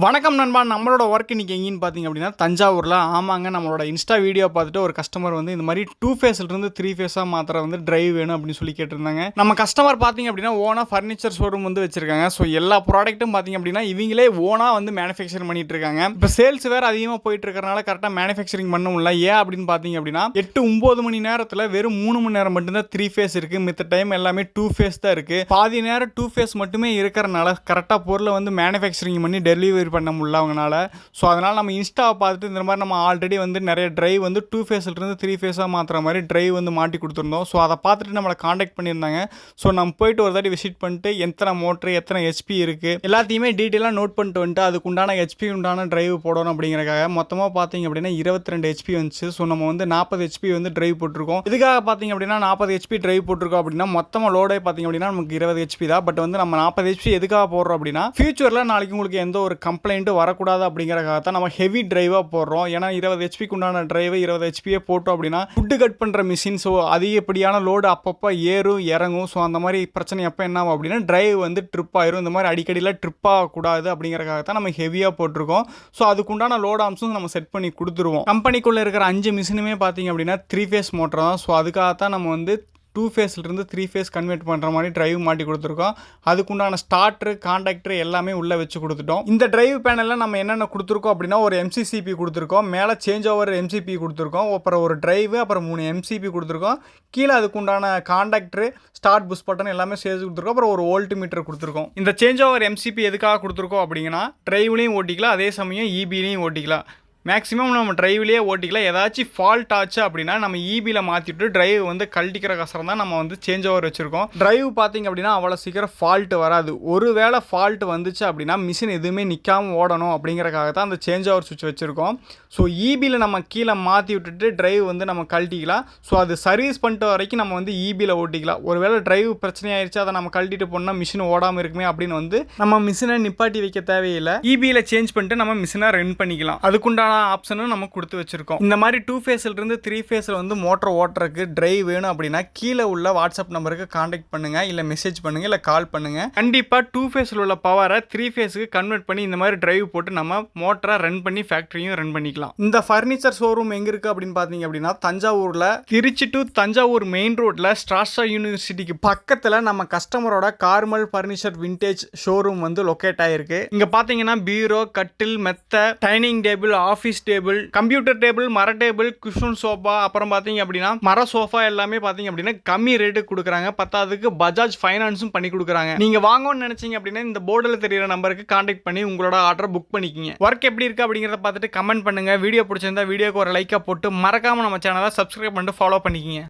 வணக்கம் நண்பா. நம்மளோட ஒர்க் இன்னைக்கு எங்கேன்னு பார்த்தீங்க அப்படின்னா தஞ்சாவூரில். ஆமாங்க, நம்மளோட இன்ஸ்டா வீடியோ பார்த்துட்டு ஒரு கஸ்டமர் வந்து இந்த மாதிரி 2 ஃபேஸ்லேருந்து 3 ஃபேஸாக மாத்திர வந்து டிரைவ் வேணும் அப்படின்னு சொல்லி கேட்டிருந்தாங்க. நம்ம கஸ்டமர் பார்த்தீங்க அப்படின்னா ஓனாக ஃபர்னிச்சர் ஷோரூம் வந்து வச்சிருக்காங்க. ஸோ எல்லா ப்ராடக்ட்டும் பார்த்தீங்க அப்படின்னா இவங்களே ஓனாக வந்து மேனுஃபேக்சர் பண்ணிட்டு இருக்காங்க. இப்போ சேல்ஸ் வேறு அதிகமாக போயிட்டு இருக்கிறனால கரெக்டாக மேனுஃபேக்சரிங் பண்ண முடியல. ஏன் அப்படின்னு பார்த்தீங்க அப்படின்னா 8-9 மணி நேரத்தில் வெறும் 3 மணி நேரம் மட்டும்தான் 3 ஃபேஸ் இருக்குது. மித்த டைம் எல்லாமே 2 ஃபேஸ் தான் இருக்குது. பாதி நேரம் 2 ஃபேஸ் மட்டுமே இருக்கிறனால கரெக்டாக பொருளை வந்து மேனுஃபேக்சரிங் பண்ணி டெலிவரி பண்ண முடியல அவங்களால. ஸோ அதனால் நம்ம இன்ஸ்டாவை பார்த்துட்டு இந்த மாதிரி நம்ம ஆல்ரெடி வந்து நிறைய டிரைவ் வந்து 2 ஃபேஸ்லேருந்து 3 ஃபேஸாக மாற்றுற மாதிரி டிரைவ் வந்து மாட்டி கொடுத்துருந்தோம். ஸோ அதை பார்த்துட்டு நம்மளை காண்டாக்ட் பண்ணியிருந்தாங்க. ஸோ நம்ம போயிட்டு ஒரு தாட்டி விசிட் பண்ணிட்டு எத்தனை மோட்ரு எத்தனை ஹெச்பி இருக்குது எல்லாத்தையுமே டீட்டெயிலாக நோட் பண்ணிட்டு வந்துட்டு அதுக்குண்டான ஹெச்பி உண்டான டிரைவ் போடணும் அப்படிங்கிறக்காக மொத்தமாக பார்த்தீங்க அப்படின்னா 22 ஹெச்பி வந்துச்சு. ஸோ நம்ம வந்து 40 ஹெச்பி வந்து டிரைவ் போட்டிருக்கோம். இதுக்காக பார்த்தீங்க அப்படின்னா 40 ஹெச்பி டிரைவ் போட்டிருக்கோம் அப்படின்னா மொத்தமாக லோடே பார்த்தீங்க அப்படின்னா நமக்கு 20 ஹெச்பி தான். பட் வந்து நம்ம 40 ஹெச்பி எதுக்காக போடுறோம் அப்படின்னா ஃபியூச்சரில் நாளைக்கு உங்களுக்கு எந்த ஒரு கம்ப்ளைண்ட்டும் வரக்கூடாது அப்படிங்கிறக்காக தான் நம்ம ஹெவி டிரைவாக போடுறோம். ஏன்னா 20 ஹெச்பிக்கு உண்டான டிரைவ் 20 ஹெச்பியே போட்டோம் அப்படின்னா ஃபுட்டு கட் பண்ணுற மிஷின். ஸோ அதிகப்படியான லோடு அப்பப்போ ஏறும் இறங்கும். ஸோ அந்த மாதிரி பிரச்சனை எப்போ என்ன ஆகும் அப்படின்னா டிரைவ் வந்து ட்ரிப் ஆயிரும். இந்த மாதிரி அடிக்கடியில் ட்ரிப் ஆகக்கூடாது அப்படிங்கிறக்காக தான் நம்ம ஹெவியாக போட்டிருக்கோம். ஸோ அதுக்குண்டான லோட் ஆம்ஸும் நம்ம செட் பண்ணி கொடுத்துருவோம். கம்பெனிக்குள்ளே இருக்கிற 5 மிஷினுமே பார்த்தீங்க அப்படின்னா 3 ஃபேஸ் மோட்டர் தான். ஸோ அதுக்காக தான் நம்ம வந்து 2 ஃபேஸ்லேருந்து 3 ஃபேஸ் கன்வெர்ட் பண்ணுற மாதிரி டிரைவ் மாட்டி கொடுத்துருக்கோம். அதுக்குண்டான ஸ்டார்ட்ரு காண்டாக்டர் எல்லாமே உள்ளே வச்சு கொடுத்துட்டோம். இந்த டிரைவ் பேனலில் நம்ம என்னென்ன கொடுத்துருக்கோம் அப்படின்னா ஒரு எம்சிசிபி கொடுத்துருக்கோம். மேலே சேஞ்ச் ஓவர் எம்சிபி கொடுத்துருக்கோம். அப்புறம் ஒரு டிரைவ், அப்புறம் 3 எம்சிபி கொடுத்துருக்கோம். கீழே அதுக்குண்டான காண்டாக்டர் ஸ்டார்ட் புஷ் பட்டன் எல்லாமே சேர்த்து கொடுத்துருக்கோம். அப்புறம் ஒரு வோல்ட் மீட்டர் கொடுத்துருக்கோம். இந்த சேஞ்ச் ஓவர் எம்சிபி எதுக்காக கொடுத்துருக்கோம் அப்படிங்கன்னா டிரைவ்லையும் ஓட்டிக்கலாம், அதே சமயம் இபிலையும் ஓட்டிக்கலாம். மேக்ஸிமம் நம்ம டிரைவ்லேயே ஓட்டிக்கலாம். ஏதாச்சும் ஃபால்ட் ஆச்சு அப்படின்னா நம்ம இபியில் மாற்றிட்டு டிரைவ் வந்து கழட்டிக்கிற கசரம் தான் நம்ம வந்து சேஞ்ச் ஓவர் வச்சுருக்கோம். டிரைவ் பார்த்திங்க அப்படின்னா அவ்வளோ சீக்கிரம் ஃபால்ட் வராது. ஒரு வேளை ஃபால்ட் வந்துச்சு அப்படின்னா மிஷின் எதுவுமே நிற்காமல் ஓடணும் அப்படிங்கிறக்காக தான் அந்த சேஞ்ச் ஓவர் சுவிட்ச் வச்சுருக்கோம். ஸோ இபியில் நம்ம கீழே மாற்றி விட்டுட்டு டிரைவ் வந்து நம்ம கழட்டிக்கலாம். ஸோ அது சர்வீஸ் பண்ணிட்ட வரைக்கும் நம்ம வந்து இபியில் ஓட்டிக்கலாம். ஒரு வேளை டிரைவ் பிரச்சனையாயிருச்சு அதை நம்ம கழட்டிட்டு போனால் மிஷின் ஓடாமல் இருக்குமே அப்படின்னு வந்து நம்ம மிஷினை நிப்பாட்டி வைக்க தேவையில்லை. இபியில் சேஞ்ச் பண்ணிட்டு நம்ம மிஷினை ரன் பண்ணிக்கலாம். அதுக்குண்டான ஆப்ஷனும் நம்ம கொடுத்து வச்சிருக்கோம். இந்த மாதிரி 2 ஃபேஸ்லேருந்து 3 ஃபேஸில் வந்து மோட்டர் ஓட்டுறதுக்கு டிரைவ் வேணும் அப்படின்னா கீழே உள்ள வாட்ஸ்அப் நம்பருக்கு காண்டாக்ட் பண்ணுங்க, இல்லை மெசேஜ் பண்ணுங்க, இல்லை கால் பண்ணுங்க. கண்டிப்பாக 2 ஃபேஸில் உள்ள பவரை 3 ஃபேஸுக்கு கன்வெர்ட் பண்ணி இந்த மாதிரி டிரைவ் போட்டு நம்ம மோட்டரை ரன் பண்ணி ஃபேக்டரியும் ரன் பண்ணிக்கலாம். இந்த ஃபர்னிச்சர் ஷோரூம் எங்கே இருக்குது அப்படின்னு பார்த்தீங்க அப்படின்னா தஞ்சாவூரில் திருச்சி டு தஞ்சாவூர் மெயின் ரோட்டில் ஸ்ட்ராஸ்டா யூனிவர்சிட்டிக்கு பக்கத்தில் நம்ம கஸ்டமரோட கார்மல் ஃபர்னிச்சர் விண்டேஜ் ஷோரூம் வந்து லொக்கேட் ஆகிருக்கு. இங்கே பார்த்தீங்கன்னா பீரோ, கட்டில், மெத்த, dining table, office table, computer table, மர டேபிள், குஷன் சோஃபா, அப்புறம் பார்த்தீங்க அப்படின்னா மர சோஃபா எல்லாமே பார்த்தீங்க அப்படின்னா கம்மி ரேட்டுக்கு கொடுக்குறாங்க. பத்தாவதுக்கு பஜாஜ் ஃபைனான்ஸும் பண்ணி கொடுக்குறாங்க. நீங்கள் வாங்கணும்னு நினைச்சீங்க அப்படின்னா இந்த போர்டில் தெரியிற நம்பருக்கு காண்டாக்ட் பண்ணி உங்களோட ஆர்டர் புக் பண்ணிக்கிங்க. ஒர்க் எப்படி இருக்குது அப்படிங்கிறத பார்த்துட்டு கமெண்ட் பண்ணுங்கள். வீடியோ பிடிச்சிருந்தா வீடியோக்கு ஒரு லைக்காக போட்டு மறக்காமல் நம்ம சேனலை சப்ஸ்கிரைப் பண்ணிட்டு ஃபாலோ பண்ணிக்கிங்க.